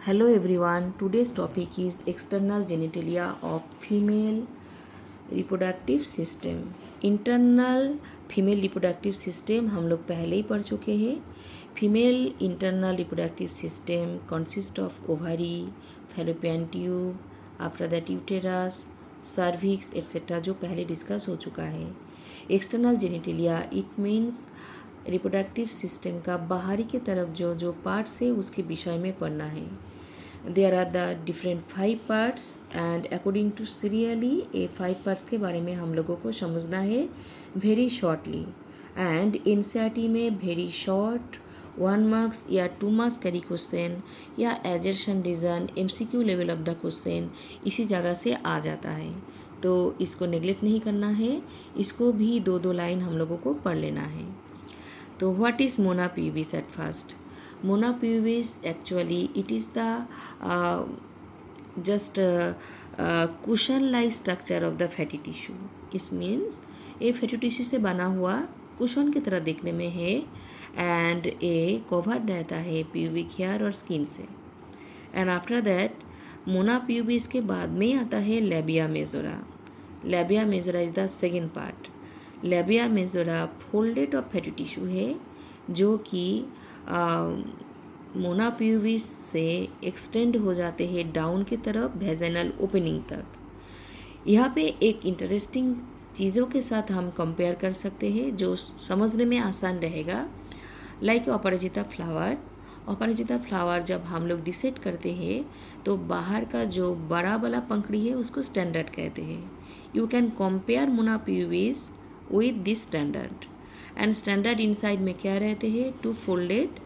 Hello everyone. Today's topic is external genitalia of female reproductive system. Internal female reproductive system हम लोग पहले ही पढ़ चुके हैं. Female internal reproductive system consist of ovary, fallopian tube, after that uterus, cervix etcetera, जो पहले discuss हो चुका है. External genitalia it means reproductive system का बाहरी के तरफ जो जो पार्ट्स है उसके विषय में पढ़ना है. There are the different 5 parts and according to serially ये 5 पार्ट्स के बारे में हम लोगों को समझना है वेरी शॉर्टली. एंड एनसीईआरटी में वेरी शॉर्ट 1 मार्क्स या 2 मार्क्स कैरी क्वेश्चन या assertion reason MCQ level of the question इसी जगह से आ जाता है, तो इसको नेग्लेक्ट नहीं करना है. इसको भी 2-2 लाइन हम लोगों को पढ़ लेना है. तो what is Mona pubis at first? Mona pubis actually it is the just cushion like structure of the fatty tissue. इस मीन्स ये फैटी टिश्यू से बना हुआ कुशन की तरह देखने में है एंड ये कवर्ड रहता है प्यूबिक हेयर और स्किन से. And after that Mona pubis के बाद में आता है labia majora. Labia majora is the second part. Labia majora folded of fatty tissue है जो कि मोना प्यूबिस से एक्सटेंड हो जाते हैं डाउन की तरफ वेजाइनल ओपनिंग तक. यहाँ पे एक इंटरेस्टिंग चीज़ों के साथ हम कंपेयर कर सकते हैं जो समझने में आसान रहेगा. लाइक अपराजिता फ्लावर. अपराजिता फ्लावर जब हम लोग डिसेक्ट करते हैं तो बाहर का जो बड़ा वाला पंखड़ी है उसको स्टैंडर्ड कहते हैं. You can compare Mona pubis with this standard. And standard inside में क्या रहते हैं? 2 फोल्डेड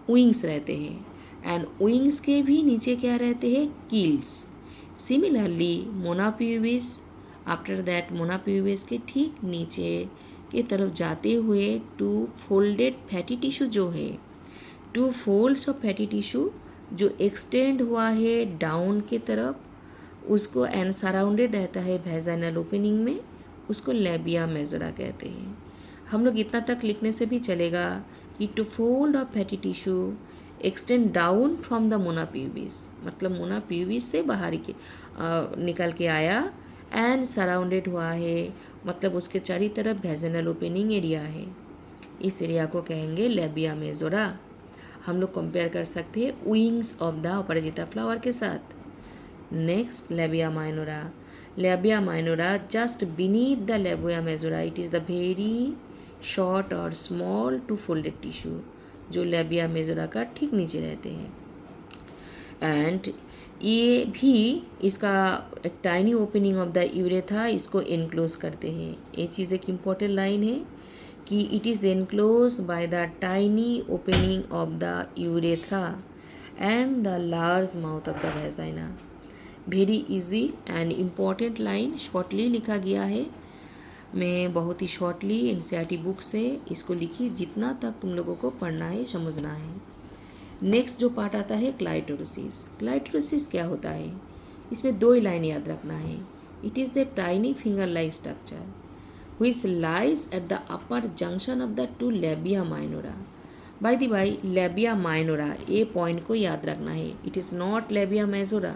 विंग्स रहते हैं. एंड विंग्स के भी नीचे क्या रहते हैं? Keels. Similarly Mona pubis after that Mona pubis के ठीक नीचे के तरफ जाते हुए 2 फोल्डेड फैटी टिश्यू जो है, 2 फोल्ड्स ऑफ फैटी टिश्यू जो एक्सटेंड हुआ है डाउन के तरफ उसको एंड सराउंडेड रहता है वेजाइनल ओपनिंग में, उसको लेबिया मेजोरा कहते हैं. हम लोग इतना तक लिखने से भी चलेगा कि two fold of fatty tissue extend down from the mons pubis, मतलब मोना प्यूबिस से बाहर के निकल के आया एंड सराउंडेड हुआ है, मतलब उसके चारों तरफ वेजाइनल ओपनिंग एरिया है. इस एरिया को कहेंगे लेबिया मेजोरा. हम लोग कंपेयर कर सकते हैं wings of the Aparajita flower के साथ. Next labia minora. Labia minora just beneath the labia majora. It is the very short और स्मॉल 2 फोल्डेड टिश्यू जो लेबिया मेजोरा का ठीक नीचे रहते हैं. एंड ये भी इसका एक tiny opening of the urethra इसको एनक्लोज करते हैं. ये चीज़ एक इम्पॉर्टेंट लाइन है कि it is enclose by the tiny opening of the urethra and the large mouth of the vagina. Very easy and important line shortly लिखा गया है. मैं बहुत ही शॉर्टली एनसीईआरटी बुक से इसको लिखी, जितना तक तुम लोगों को पढ़ना है समझना है. नेक्स्ट जो पार्ट आता है क्लाइटोरिसिस. क्लाइटोरिसिस क्या होता है? इसमें 2 ही लाइन याद रखना है. It is a tiny finger like structure which lies at the upper junction of the 2 labia minora. By the by labia minora ये पॉइंट को याद रखना है. It is not labia majora,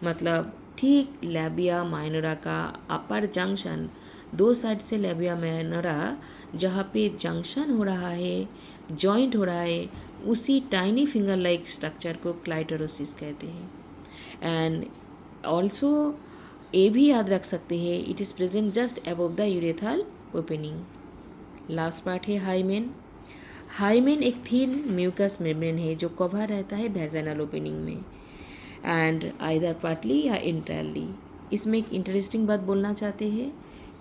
मतलब ठीक लेबिया माइनोरा का अपर जंक्शन 2 साइड से labia minora जहाँ पे जंक्शन हो रहा है, जॉइंट हो रहा है, उसी टाइनी फिंगर लाइक स्ट्रक्चर को क्लाइटोरिसिस कहते हैं. एंड ऑल्सो ये भी याद रख सकते हैं it is present just above the urethral opening. Last part है हाइमेन. हाइमेन एक थिन म्यूकस मेम्ब्रेन है जो कवर रहता है वेजाइनल ओपनिंग में एंड आइदर पार्टली या इंटायरली. इसमें एक इंटरेस्टिंग बात बोलना चाहते हैं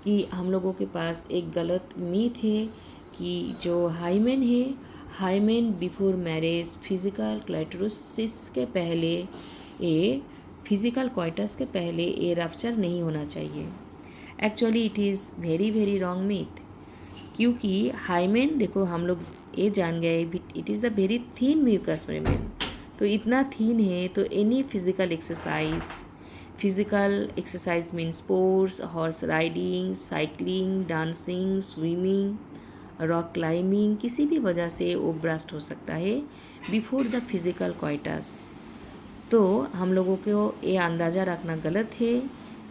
कि हम लोगों के पास एक गलत मीथ है कि जो हाइमेन है, हाइमेन बिफोर मैरिज फिजिकल क्लाइटोरिसिस के पहले ये फिजिकल क्वाइटस के पहले ये रप्चर नहीं होना चाहिए. Actually it is very very wrong myth, क्योंकि हाइमेन देखो हम लोग ये जान गए it is the very thin mucus membrane. तो इतना थिन है तो any physical exercise means sports, horse riding, cycling, dancing, swimming, rock climbing, किसी भी वजह से वो ब्रस्ट हो सकता है बिफोर द फिजिकल क्वाइटस. तो हम लोगों को ये अंदाज़ा रखना गलत है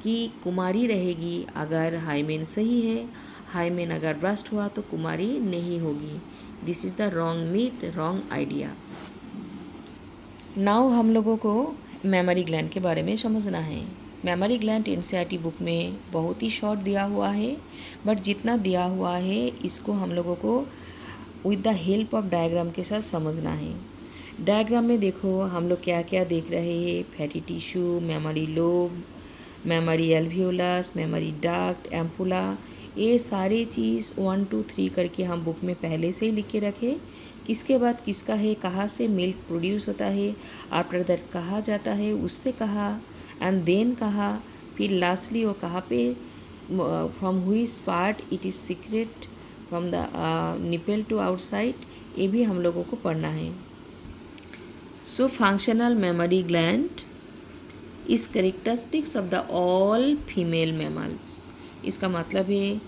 कि कुमारी रहेगी अगर हाइमेन सही है, हाइमेन अगर ब्रस्ट हुआ तो कुमारी नहीं होगी। This is the wrong myth, wrong idea. Now हम लोगों को मेमोरी ग्लैंड के बारे में समझना है। मेमोरी ग्लैंड एनसीईआरटी बुक में बहुत ही शॉर्ट दिया हुआ है, बट जितना दिया हुआ है इसको हम लोगों को with the help of diagram के साथ समझना है। डायग्राम में देखो हम लोग क्या क्या देख रहे हैं, fatty tissue, memory lobe, memory alveolus, memory duct, ampulla, ये सारी चीज़ 1 2 3 करके हम बुक में पहले से ही लिख के रखे। किसके बाद किसका है, कहाँ से मिल्क प्रोड्यूस होता है, आफ्टर दैट कहाँ जाता है, उससे कहाँ, एंड देन कहाँ, फिर लास्टली वो कहाँ पे, from which part it is secrete from the nipple to outside, ये भी हम लोगों को पढ़ना है। So functional mammary gland is characteristics of the all female mammals. इसका मतलब है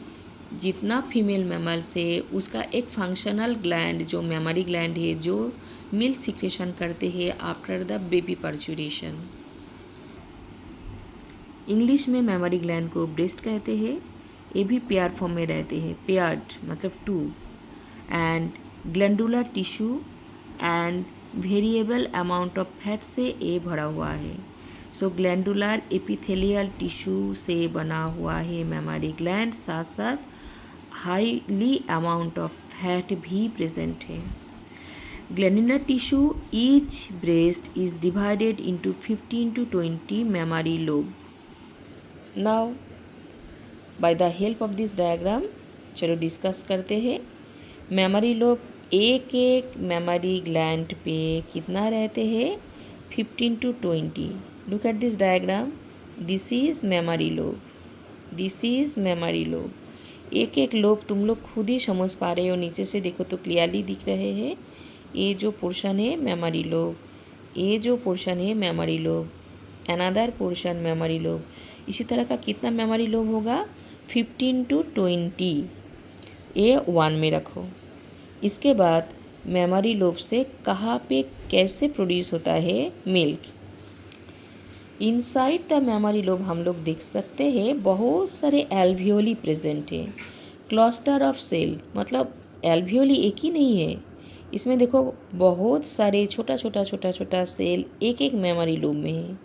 जितना फीमेल मैमल्स है उसका एक फंक्शनल ग्लैंड जो मेमोरी ग्लैंड है जो मिल्क सिक्रेशन करते हैं after the baby parturition. English में मेमोरी ग्लैंड को ब्रेस्ट कहते हैं। ये भी पेयर फॉर्म में रहते हैं, पेयर्ड मतलब two, and glandular tissue and variable amount of fat से ये भरा हुआ है। सो ग्लैंडुलर एपिथेलियल टिश्यू से बना हुआ है मेमोरी ग्लैंड, साथ साथ हाईली अमाउंट ऑफ फैट भी प्रेजेंट है। Glandular tissue each breast is divided into 15 to 20 memory lobe. Now by the help of this diagram चलो डिस्कस करते हैं। मेमोरी लोब एक एक मेमोरी ग्लैंड पे कितना रहते हैं, 15 to 20। Look at this diagram, this is memory lobe, this is memory lobe. एक एक लोब तुम लोग खुद ही समझ पा रहे हो, नीचे से देखो तो क्लियरली दिख रहे हैं। ये जो पोर्शन है मेमोरी लोब, ये जो पोर्शन है mammary lobe, another portion memory lobe. इसी तरह का कितना मेमोरी लोब होगा, 15 to 20। ये 1 में रखो। इसके बाद मेमोरी लोब से कहाँ पे कैसे प्रोड्यूस होता है milk. Inside the memory lobe हम लोग देख सकते हैं बहुत सारे एल्वियोली प्रेजेंट है। क्लस्टर ऑफ सेल मतलब एल्वियोली एक ही नहीं है, इसमें देखो बहुत सारे छोटा छोटा छोटा छोटा सेल एक एक मेमोरी लोब में है।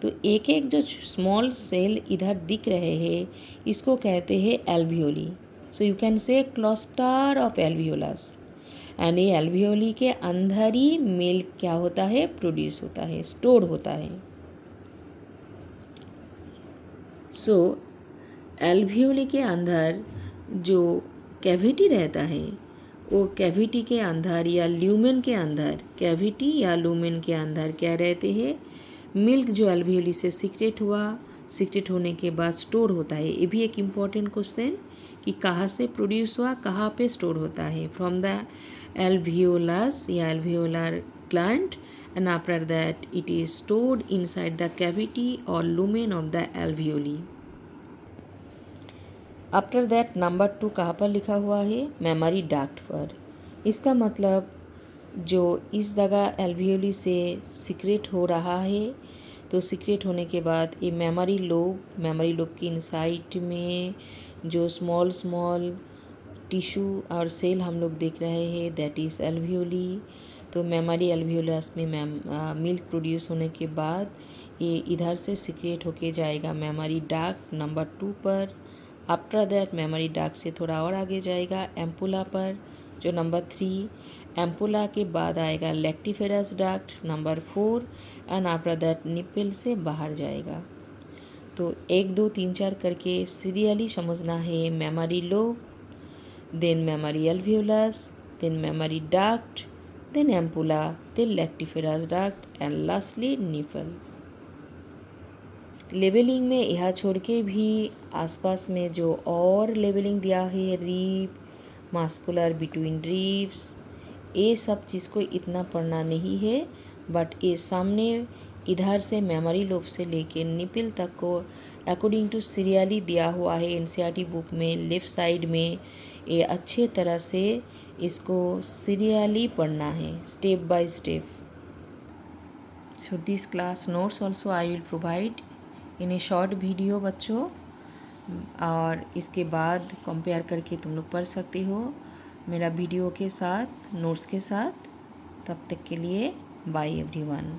तो एक एक जो स्मॉल सेल इधर दिख रहे हैं इसको कहते हैं alveoli. So you can say cluster of alveolus, and ये एल्वियोली के अंदर ही मिल्क क्या होता है, प्रोड्यूस होता है, स्टोर होता है। सो एल्वियोली के अंदर जो कैविटी रहता है वो कैविटी के अंदर या ल्यूमेन के अंदर, कैविटी या लूमेन के अंदर क्या रहते हैं, मिल्क जो एल्वियोली से सीक्रेट हुआ, सीक्रेट होने के बाद स्टोर होता है। ये भी एक इम्पॉर्टेंट क्वेश्चन कि कहाँ से प्रोड्यूस हुआ, कहाँ पे स्टोर होता है, फ्रॉम द एल्वियोलस या alveolar gland, and after that it is stored inside the cavity or lumen of the alveoli. After that number 2 कहाँ पर लिखा हुआ है, मेमोरी डक्ट पर। इसका मतलब जो इस जगह एल्वियोली से सीक्रेट हो रहा है, तो सीक्रेट होने के बाद ये मेमोरी लोब के इनसाइड में जो स्मॉल स्मॉल टिश्यू और सेल हम लोग देख रहे हैं दैट इज़ एल्वियोली। तो मेमोरी एल्वियोलस में मिल्क प्रोड्यूस होने के बाद ये इधर से सीक्रेट होके जाएगा मेमोरी डक्ट नंबर 2 पर। आफ्टर दैट मेमोरी डक्ट से थोड़ा और आगे जाएगा एम्पुला पर जो नंबर 3। एम्पुला के बाद आएगा lactiferous duct number 4, and after that nipple से बाहर जाएगा। तो 1 2 3 4 करके सीरियली समझना है, mammary lobe, then mammary alveolus, then mammary duct, then ampulla, then lactiferous duct and lastly nipple। Labelling में यह छोड़ के भी आसपास में जो और लेबलिंग दिया है, रिब, मास्कुलर बिटवीन रिब्स, ये सब चीज़ को इतना पढ़ना नहीं है, बट ये सामने इधर से मेमोरी लोब से लेके निपल तक को अकॉर्डिंग टू सीरियली दिया हुआ है एनसीईआरटी बुक में लेफ़्ट साइड में। ये अच्छे तरह से इसको सीरियली पढ़ना है, step by step. So this class notes also I will provide in a short video बच्चों, और इसके बाद कंपेयर करके तुम लोग पढ़ सकते हो मेरा वीडियो के साथ, नोट्स के साथ। तब तक के लिए बाय एवरीवन।